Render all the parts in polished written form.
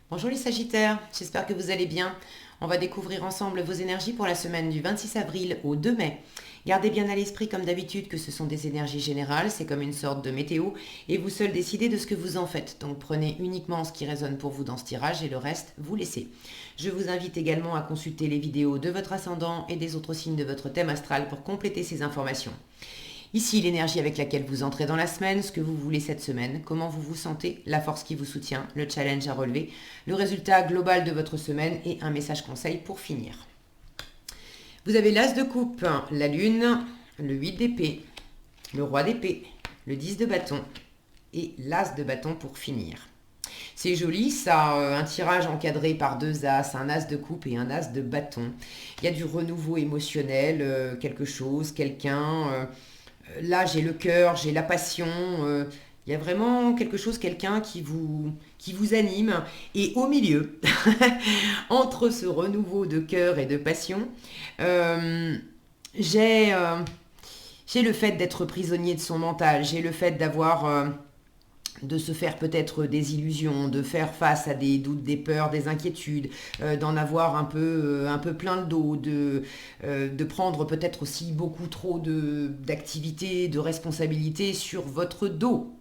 Bonjour les Sagittaires, j'espère que vous allez bien. On va découvrir ensemble vos énergies pour la semaine du 26 avril au 2 mai. Gardez bien à l'esprit comme d'habitude que ce sont des énergies générales, c'est comme une sorte de météo et vous seul décidez de ce que vous en faites. Donc prenez uniquement ce qui résonne pour vous dans ce tirage et le reste, vous laissez. Je vous invite également à consulter les vidéos de votre ascendant et des autres signes de votre thème astral pour compléter ces informations. Ici, l'énergie avec laquelle vous entrez dans la semaine, ce que vous voulez cette semaine, comment vous vous sentez, la force qui vous soutient, le challenge à relever, le résultat global de votre semaine et un message conseil pour finir. Vous avez l'as de coupe, la lune, le 8 d'épée, le roi d'épée, le 10 de bâton et l'as de bâton pour finir. C'est joli, ça, un tirage encadré par deux as, un as de coupe et un as de bâton. Il y a du renouveau émotionnel, quelque chose, quelqu'un. Là, j'ai le cœur, j'ai la passion. Il y a vraiment quelque chose, quelqu'un qui vous anime. Et au milieu, entre ce renouveau de cœur et de passion, euh, j'ai j'ai le fait d'être prisonnier de son mental. J'ai le fait de se faire peut-être des illusions, de faire face à des doutes, des peurs, des inquiétudes, d'en avoir un peu plein le dos, de prendre peut-être aussi beaucoup trop d'activités, de responsabilités sur votre dos.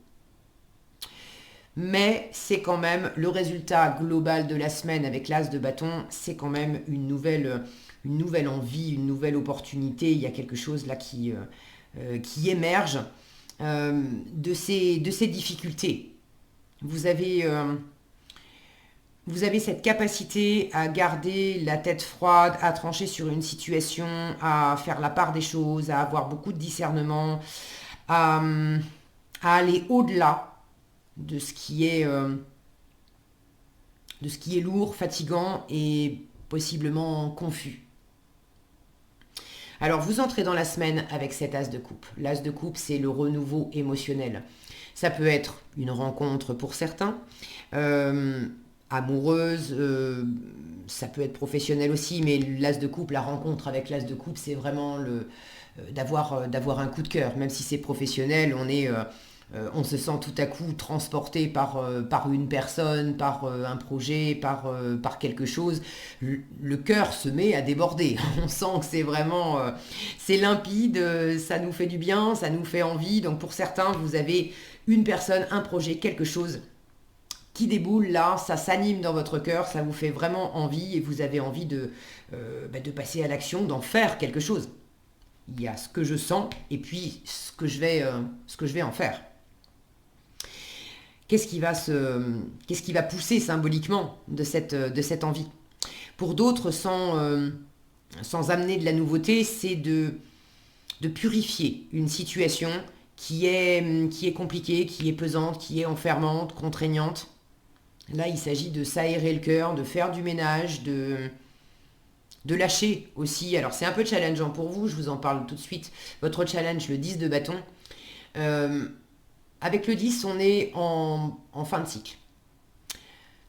Mais c'est quand même le résultat global de la semaine avec l'as de bâton, c'est quand même une nouvelle envie, une nouvelle opportunité. Il y a quelque chose là qui émerge de ces difficultés. Vous avez, euh, vous avez cette capacité à garder la tête froide, à trancher sur une situation, à faire la part des choses, à avoir beaucoup de discernement, à, à aller au-delà de de ce qui est lourd, fatigant et possiblement confus. Alors vous entrez dans la semaine avec cet as de coupe. L'as de coupe, c'est le renouveau émotionnel. Ça peut être une rencontre pour certains, euh, amoureuse, ça peut être professionnel aussi, mais l'as de coupe, la rencontre avec l'as de coupe, c'est vraiment d'avoir un coup de cœur. Même si c'est professionnel, on se sent tout à coup transporté par une personne, par un projet, par quelque chose. Le cœur se met à déborder. On sent que c'est vraiment, c'est limpide, ça nous fait du bien, ça nous fait envie. Donc pour certains, vous avez une personne, un projet, quelque chose qui déboule là, ça s'anime dans votre cœur, ça vous fait vraiment envie et vous avez envie de passer à l'action, d'en faire quelque chose. Il y a ce que je sens et puis ce que je vais en faire. Qu'est-ce qui va pousser symboliquement de cette envie. Pour d'autres, sans amener de la nouveauté, c'est de purifier une situation qui est compliquée, qui est pesante, qui est enfermante, contraignante. Là, il s'agit de s'aérer le cœur, de faire du ménage, de lâcher aussi. Alors, c'est un peu challengeant pour vous, je vous en parle tout de suite. Votre challenge, le 10 de bâton. Euh, Avec le 10, on est en fin de cycle.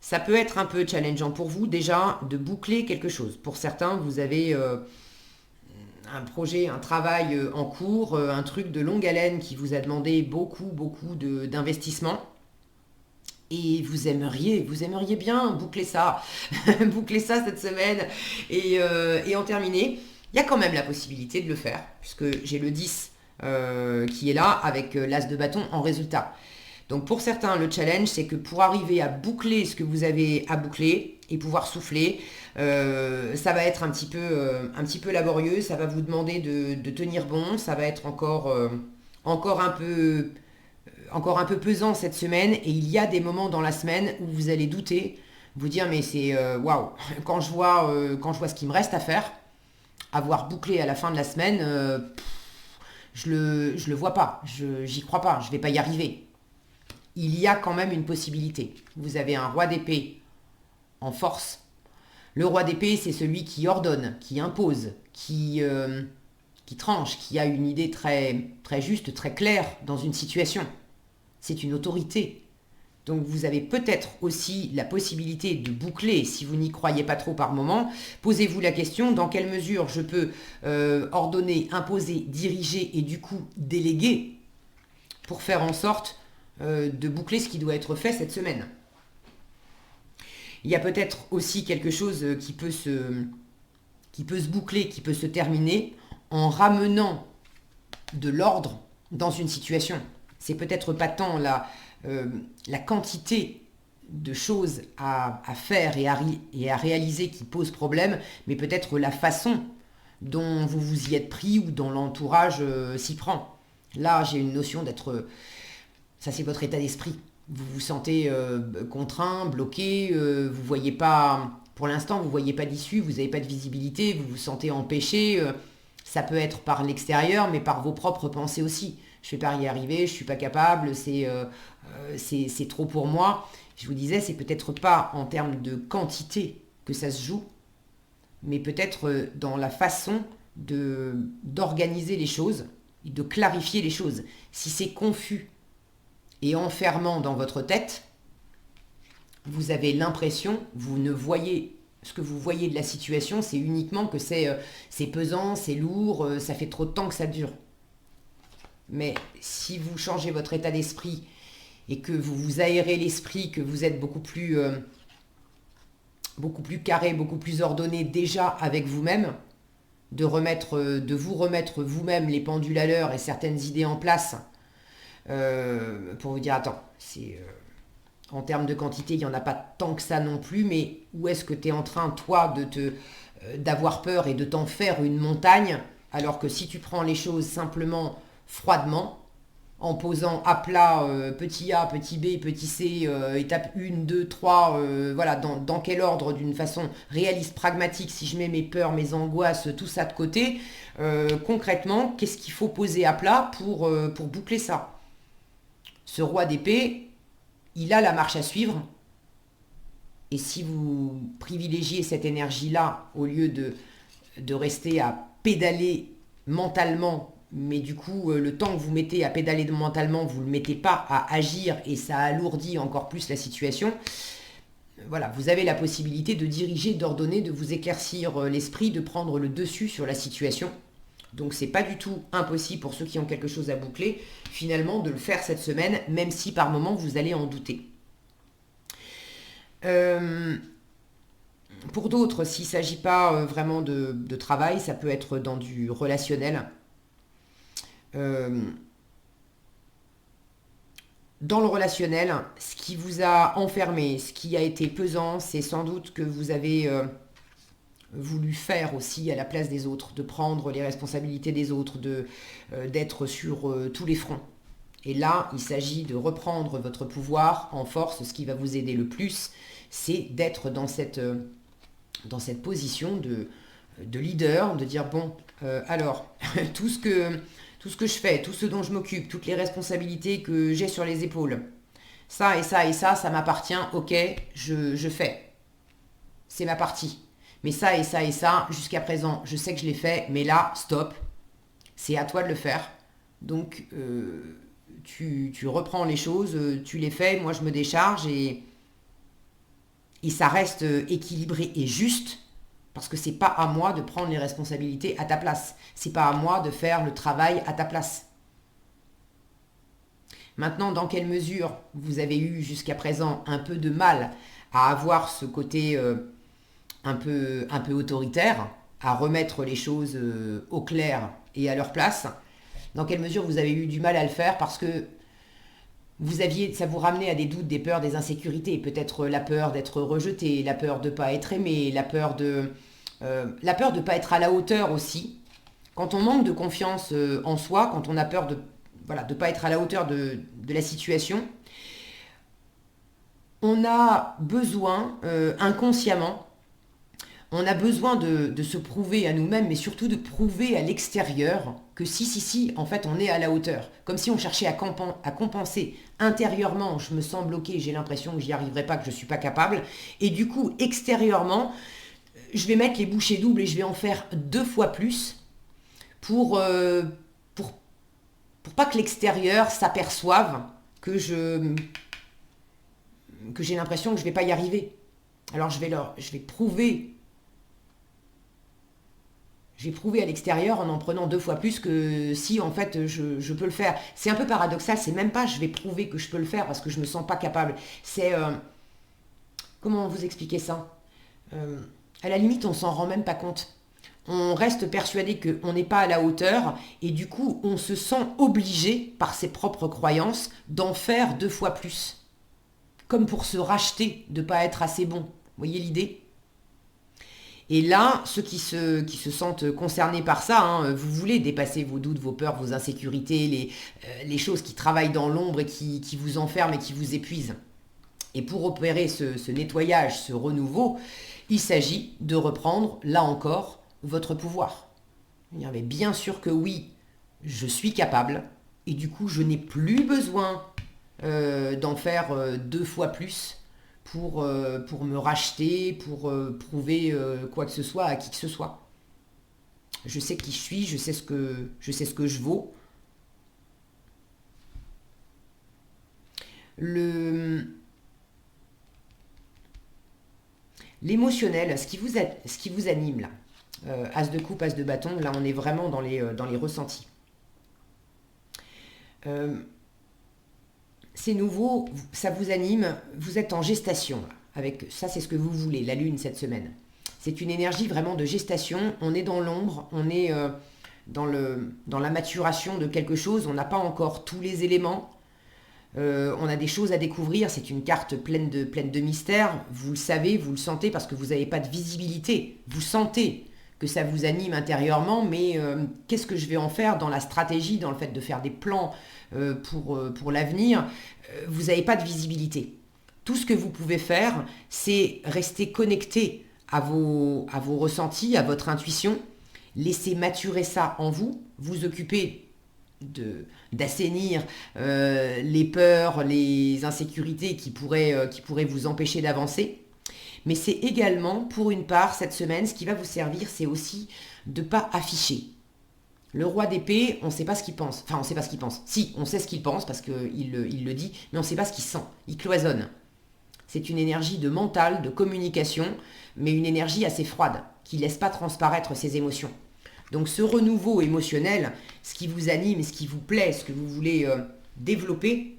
Ça peut être un peu challengeant pour vous déjà de boucler quelque chose. Pour certains, vous avez un projet, un travail en cours, un truc de longue haleine qui vous a demandé beaucoup d'investissement. Et vous aimeriez bien boucler ça, boucler ça cette semaine et en terminer. Il y a quand même la possibilité de le faire, puisque j'ai le 10 qui est là avec l'as de bâton en résultat. Donc pour certains, le challenge, c'est que pour arriver à boucler ce que vous avez à boucler et pouvoir souffler, ça va être un petit peu laborieux, ça va vous demander de tenir bon, ça va être encore encore un peu pesant cette semaine et il y a des moments dans la semaine où vous allez douter, vous dire mais c'est waouh, quand je vois ce qu'il me reste à faire, avoir bouclé à la fin de la semaine, je le vois pas, j'y crois pas, je vais pas y arriver. Il y a quand même une possibilité. Vous avez un roi d'épée en force. Le roi d'épée, c'est celui qui ordonne, qui impose, qui tranche, qui a une idée très juste, très claire dans une situation. C'est une autorité. Donc vous avez peut-être aussi la possibilité de boucler, si vous n'y croyez pas trop par moment. Posez-vous la question, dans quelle mesure je peux ordonner, imposer, diriger et du coup déléguer pour faire en sorte de boucler ce qui doit être fait cette semaine. Il y a peut-être aussi quelque chose qui peut se boucler, qui peut se terminer en ramenant de l'ordre dans une situation. C'est peut-être pas tant la quantité de choses à faire et à réaliser qui pose problème, mais peut-être la façon dont vous vous y êtes pris ou dont l'entourage s'y prend. Là, j'ai une notion d'être... ça, c'est votre état d'esprit. Vous vous sentez contraint, bloqué, vous voyez pas... Pour l'instant, vous ne voyez pas d'issue, vous n'avez pas de visibilité, vous vous sentez empêché. Ça peut être par l'extérieur, mais par vos propres pensées aussi. Je ne vais pas y arriver, je ne suis pas capable, c'est trop pour moi. Je vous disais, c'est peut-être pas en termes de quantité que ça se joue, mais peut-être dans la façon d'organiser les choses et de clarifier les choses. Si c'est confus et enfermant dans votre tête, vous avez l'impression, vous ne voyez, ce que vous voyez de la situation, c'est uniquement que c'est pesant, c'est lourd, ça fait trop de temps que ça dure. Mais si vous changez votre état d'esprit et que vous vous aérez l'esprit, que vous êtes beaucoup plus carré, beaucoup plus ordonné déjà avec vous-même, de vous remettre vous-même les pendules à l'heure et certaines idées en place, pour vous dire, attends, en termes de quantité, il n'y en a pas tant que ça non plus, mais où est-ce que tu es en train, toi, d'avoir peur et de t'en faire une montagne, alors que si tu prends les choses simplement froidement, en posant à plat, petit a, petit b, petit c, étape 1, 2, 3, voilà, dans quel ordre, d'une façon réaliste, pragmatique, si je mets mes peurs, mes angoisses, tout ça de côté, concrètement, qu'est-ce qu'il faut poser à plat pour boucler ça? Ce roi d'épée, il a la marche à suivre, et si vous privilégiez cette énergie-là, au lieu de rester à pédaler mentalement, mais du coup, le temps que vous mettez à pédaler mentalement, vous ne le mettez pas à agir, et ça alourdit encore plus la situation, voilà, vous avez la possibilité de diriger, d'ordonner, de vous éclaircir l'esprit, de prendre le dessus sur la situation. Donc c'est pas du tout impossible pour ceux qui ont quelque chose à boucler, finalement, de le faire cette semaine, même si par moment vous allez en douter. Pour d'autres, s'il ne s'agit pas vraiment de travail, ça peut être dans du relationnel. Dans le relationnel, ce qui vous a enfermé, ce qui a été pesant, c'est sans doute que vous avez voulu faire aussi à la place des autres, de prendre les responsabilités des autres, d'être sur tous les fronts. Et là, il s'agit de reprendre votre pouvoir en force. Ce qui va vous aider le plus, c'est d'être dans cette position de leader, de dire, bon, alors, tout ce que je fais, tout ce dont je m'occupe, toutes les responsabilités que j'ai sur les épaules, ça et ça et ça m'appartient, ok, je fais. C'est ma partie. Mais ça et ça et ça, jusqu'à présent, je sais que je l'ai fait, mais là, stop. C'est à toi de le faire. Donc, tu reprends les choses, tu les fais, moi je me décharge et ça reste équilibré et juste, parce que c'est pas à moi de prendre les responsabilités à ta place. C'est pas à moi de faire le travail à ta place. Maintenant, dans quelle mesure vous avez eu jusqu'à présent un peu de mal à avoir ce côté un peu autoritaire, à remettre les choses au clair et à leur place, dans quelle mesure vous avez eu du mal à le faire parce que ça vous ramenait à des doutes, des peurs, des insécurités, peut-être la peur d'être rejeté, la peur de ne pas être aimé, la peur de ne pas être à la hauteur aussi. Quand on manque de confiance en soi, quand on a peur de ne pas être à la hauteur de la situation, on a besoin, inconsciemment, on a besoin de se prouver à nous-mêmes, mais surtout de prouver à l'extérieur que si, en fait, on est à la hauteur. Comme si on cherchait à compenser intérieurement, je me sens bloqué, j'ai l'impression que j'y arriverai pas, que je suis pas capable. Et du coup, extérieurement, je vais mettre les bouchées doubles et je vais en faire 2 fois plus pour pas que l'extérieur s'aperçoive que j'ai l'impression que je vais pas y arriver. Alors je vais prouver à l'extérieur en prenant 2 fois plus que si en fait je peux le faire. C'est un peu paradoxal, c'est même pas je vais prouver que je peux le faire parce que je me sens pas capable. C'est Comment vous expliquer ça? À la limite, on s'en rend même pas compte. On reste persuadé qu'on n'est pas à la hauteur et du coup, on se sent obligé par ses propres croyances d'en faire 2 fois plus. Comme pour se racheter de ne pas être assez bon. Vous voyez l'idée? Et là, ceux qui se sentent concernés par ça, hein, vous voulez dépasser vos doutes, vos peurs, vos insécurités, les choses qui travaillent dans l'ombre et qui vous enferment et qui vous épuisent. Et pour opérer ce nettoyage, ce renouveau, il s'agit de reprendre, là encore, votre pouvoir. Mais bien sûr que oui, je suis capable, et du coup, je n'ai plus besoin d'en faire 2 fois plus pour me racheter, pour prouver quoi que ce soit à qui que ce soit. Je sais qui je suis, je sais ce que je vaux. Le, L'émotionnel, ce qui vous anime là, as de coupe, as de bâton, là on est vraiment dans les ressentis. Euh, c'est nouveau, ça vous anime, vous êtes en gestation. Là, avec ça, c'est ce que vous voulez, la lune cette semaine. C'est une énergie vraiment de gestation. On est dans l'ombre, on est dans la maturation de quelque chose. On n'a pas encore tous les éléments. On a des choses à découvrir. C'est une carte pleine de mystères. Vous le savez, vous le sentez parce que vous n'avez pas de visibilité. Vous sentez que ça vous anime intérieurement, mais qu'est-ce que je vais en faire dans la stratégie, dans le fait de faire des plans pour l'avenir? Vous n'avez pas de visibilité. Tout ce que vous pouvez faire, c'est rester connecté à vos ressentis, à votre intuition, laisser maturer ça en vous, vous occuper d'assainir les peurs, les insécurités qui pourraient vous empêcher d'avancer. Mais c'est également, pour une part, cette semaine, ce qui va vous servir, c'est aussi de ne pas afficher. Le roi d'épée, on ne sait pas ce qu'il pense. Enfin, on ne sait pas ce qu'il pense. Si, on sait ce qu'il pense parce qu'il le dit, mais on ne sait pas ce qu'il sent. Il cloisonne. C'est une énergie de mental, de communication, mais une énergie assez froide, qui ne laisse pas transparaître ses émotions. Donc ce renouveau émotionnel, ce qui vous anime, ce qui vous plaît, ce que vous voulez développer,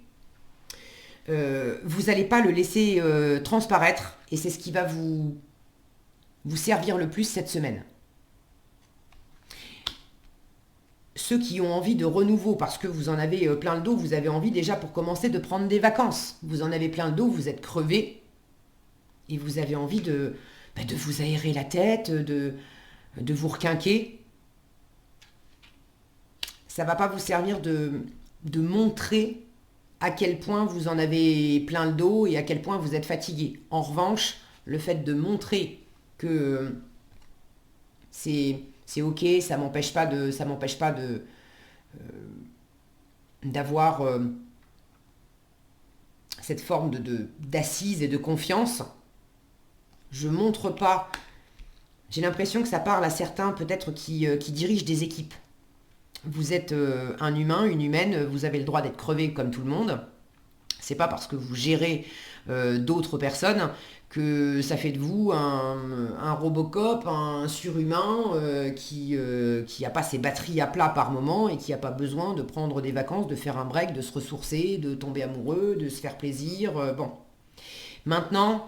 vous n'allez pas le laisser transparaître et c'est ce qui va vous servir le plus cette semaine. Ceux qui ont envie de renouveau parce que vous en avez plein le dos, vous avez envie déjà pour commencer de prendre des vacances. Vous en avez plein le dos, vous êtes crevé et vous avez envie de vous aérer la tête, de vous requinquer. Ça ne va pas vous servir de montrer à quel point vous en avez plein le dos et à quel point vous êtes fatigué. En revanche, le fait de montrer que c'est ok, ça m'empêche pas d'avoir cette forme d'assise et de confiance. Je montre pas. J'ai l'impression que ça parle à certains peut-être qui dirigent des équipes. Vous êtes un humain, une humaine, vous avez le droit d'être crevé comme tout le monde. C'est pas parce que vous gérez d'autres personnes que ça fait de vous un Robocop, un surhumain qui n'a pas ses batteries à plat par moment et qui n'a pas besoin de prendre des vacances, de faire un break, de se ressourcer, de tomber amoureux, de se faire plaisir. Bon. Maintenant,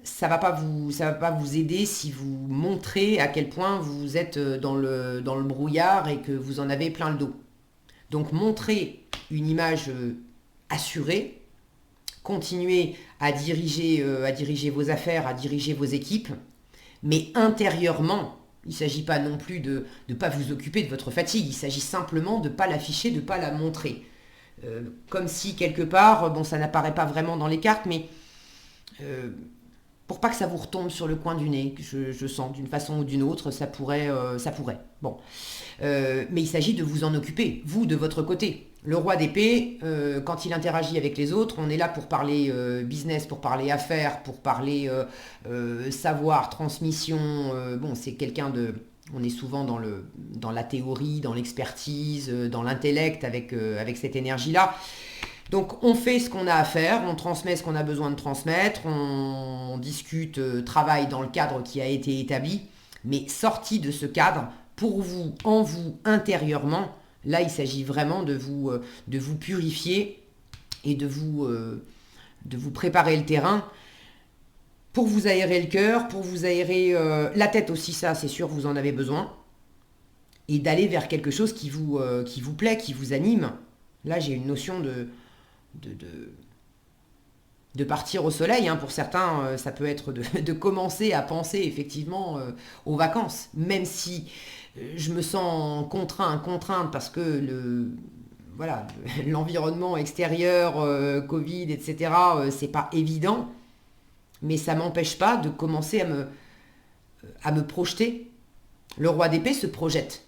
ça va pas vous aider si vous montrez à quel point vous êtes dans le brouillard et que vous en avez plein le dos. Donc montrez une image assurée, continuez à diriger vos affaires, à diriger vos équipes, mais intérieurement, il ne s'agit pas non plus de ne pas vous occuper de votre fatigue, il s'agit simplement de ne pas l'afficher, de ne pas la montrer. Comme si quelque part, bon ça n'apparaît pas vraiment dans les cartes, mais pour pas que ça vous retombe sur le coin du nez, je sens d'une façon ou d'une autre, ça pourrait. Bon. Mais il s'agit de vous en occuper, vous de votre côté. Le roi d'épée, quand il interagit avec les autres, on est là pour parler business, pour parler affaires, pour parler savoir, transmission. Bon, c'est quelqu'un de... On est souvent dans la théorie, dans l'expertise, dans l'intellect avec cette énergie-là. Donc on fait ce qu'on a à faire, on transmet ce qu'on a besoin de transmettre, on discute, travaille dans le cadre qui a été établi, mais sorti de ce cadre, pour vous, en vous, intérieurement, là il s'agit vraiment de vous purifier et de vous préparer le terrain pour vous aérer le cœur, pour vous aérer la tête aussi, ça c'est sûr, vous en avez besoin. Et d'aller vers quelque chose qui vous plaît, qui vous anime. Là, j'ai une notion de partir au soleil. Hein. Pour certains, ça peut être de commencer à penser effectivement aux vacances. Même si je me sens contrainte parce que voilà, l'environnement extérieur, Covid, etc., c'est pas évident. Mais ça m'empêche pas de commencer à me projeter. Le roi d'épée se projette.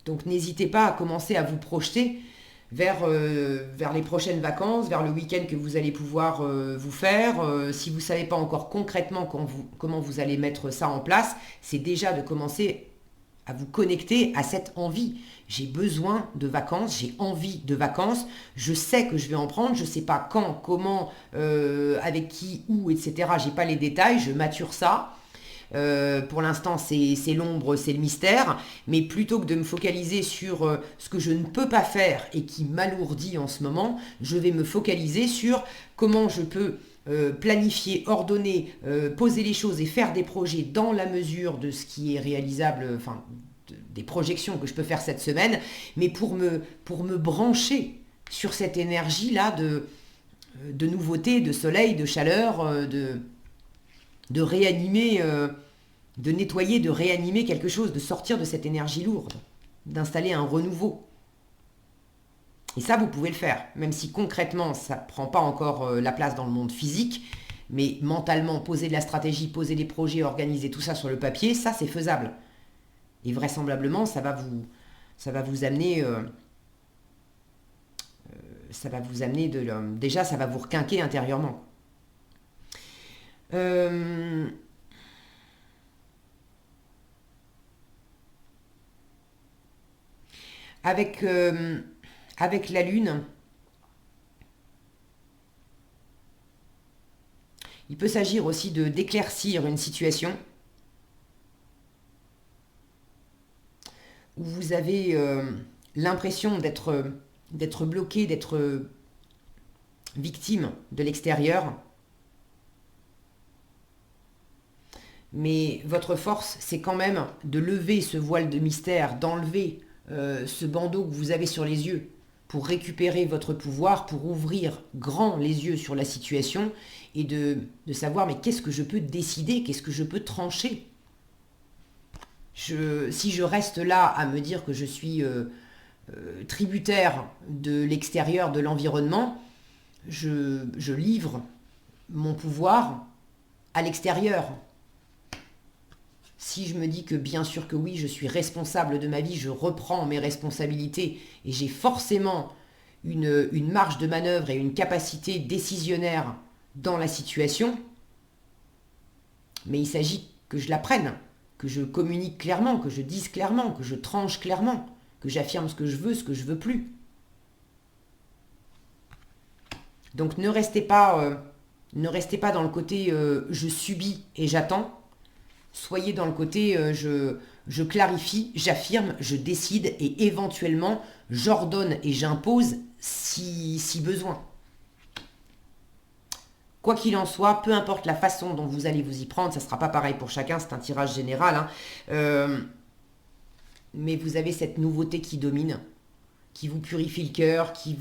Donc n'hésitez pas à commencer à vous projeter vers les prochaines vacances, vers le week-end que vous allez pouvoir vous faire. Si vous ne savez pas encore concrètement comment vous allez mettre ça en place, c'est déjà de commencer à vous connecter à cette envie. J'ai besoin de vacances, j'ai envie de vacances, je sais que je vais en prendre, je ne sais pas quand, comment, avec qui, où, etc. Je n'ai pas les détails, je mature ça. Pour l'instant, c'est l'ombre, c'est le mystère. Mais plutôt que de me focaliser sur ce que je ne peux pas faire et qui m'alourdit en ce moment, je vais me focaliser sur comment je peux planifier, ordonner, poser les choses et faire des projets dans la mesure de ce qui est réalisable, enfin, des projections que je peux faire cette semaine, mais pour me brancher sur cette énergie-là de nouveauté, de soleil, de chaleur, de réanimer, de nettoyer, de réanimer quelque chose, de sortir de cette énergie lourde, d'installer un renouveau. Et ça, vous pouvez le faire, même si concrètement, ça ne prend pas encore la place dans le monde physique, mais mentalement, poser de la stratégie, poser des projets, organiser tout ça sur le papier, ça, c'est faisable. Et vraisemblablement, ça va vous amener... déjà, ça va vous requinquer intérieurement. Avec la Lune, il peut s'agir aussi d'éclaircir une situation où vous avez l'impression d'être bloqué, d'être victime de l'extérieur. Mais votre force, c'est quand même de lever ce voile de mystère, d'enlever ce bandeau que vous avez sur les yeux pour récupérer votre pouvoir, pour ouvrir grand les yeux sur la situation et de savoir mais qu'est-ce que je peux décider, qu'est-ce que je peux trancher. Si je reste là à me dire que je suis tributaire de l'extérieur, de l'environnement, je livre mon pouvoir à l'extérieur. Si je me dis que bien sûr que oui, je suis responsable de ma vie, je reprends mes responsabilités et j'ai forcément une marge de manœuvre et une capacité décisionnaire dans la situation, mais il s'agit que je la prenne, que je communique clairement, que je dise clairement, que je tranche clairement, que j'affirme ce que je veux plus. Donc ne restez pas dans le côté je subis et j'attends. Soyez dans le côté je clarifie, j'affirme, je décide et éventuellement j'ordonne et j'impose si besoin. Quoi qu'il en soit, peu importe la façon dont vous allez vous y prendre, ça ne sera pas pareil pour chacun, c'est un tirage général. Hein. Mais vous avez cette nouveauté qui domine, qui vous purifie le cœur, qui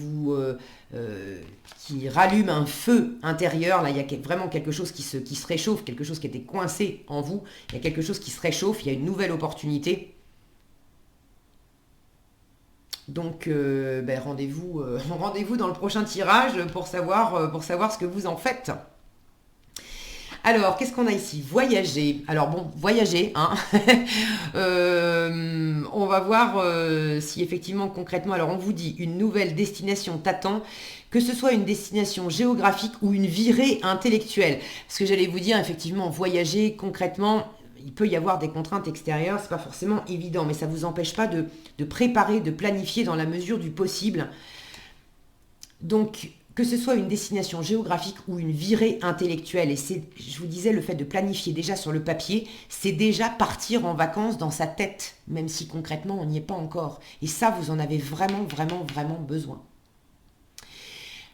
rallume un feu intérieur. Là, il y a vraiment quelque chose qui se réchauffe, quelque chose qui était coincé en vous. Il y a quelque chose qui se réchauffe, il y a une nouvelle opportunité. Donc, rendez-vous dans le prochain tirage pour savoir ce que vous en faites. Alors, qu'est-ce qu'on a ici? Voyager. Alors bon, voyager, hein. On va voir si effectivement, concrètement, alors on vous dit une nouvelle destination t'attend, que ce soit une destination géographique ou une virée intellectuelle. Parce que j'allais vous dire, effectivement, voyager, concrètement, il peut y avoir des contraintes extérieures, c'est pas forcément évident, mais ça ne vous empêche pas de préparer, de planifier dans la mesure du possible. Donc, que ce soit une destination géographique ou une virée intellectuelle, et je vous disais, le fait de planifier déjà sur le papier, c'est déjà partir en vacances dans sa tête, même si concrètement on n'y est pas encore. Et ça, vous en avez vraiment, vraiment, vraiment besoin.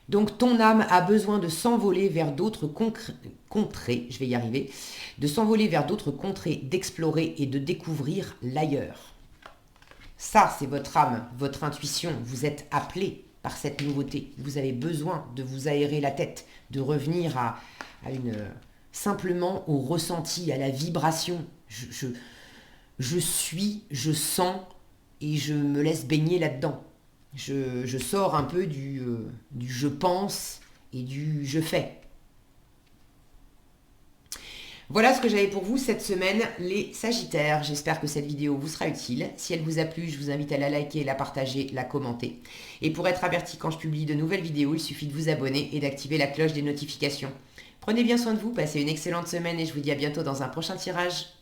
Donc ton âme a besoin de s'envoler vers d'autres contrées, je vais y arriver, de s'envoler vers d'autres contrées, d'explorer et de découvrir l'ailleurs. Ça, c'est votre âme, votre intuition. Vous êtes appelé par cette nouveauté. Vous avez besoin de vous aérer la tête, de revenir à simplement au ressenti, à la vibration. Je suis, je sens et je me laisse baigner là-dedans. Je sors un peu du je pense et du je fais. Voilà ce que j'avais pour vous cette semaine, les Sagittaires. J'espère que cette vidéo vous sera utile. Si elle vous a plu, je vous invite à la liker, la partager, la commenter. Et pour être averti quand je publie de nouvelles vidéos, il suffit de vous abonner et d'activer la cloche des notifications. Prenez bien soin de vous, passez une excellente semaine et je vous dis à bientôt dans un prochain tirage.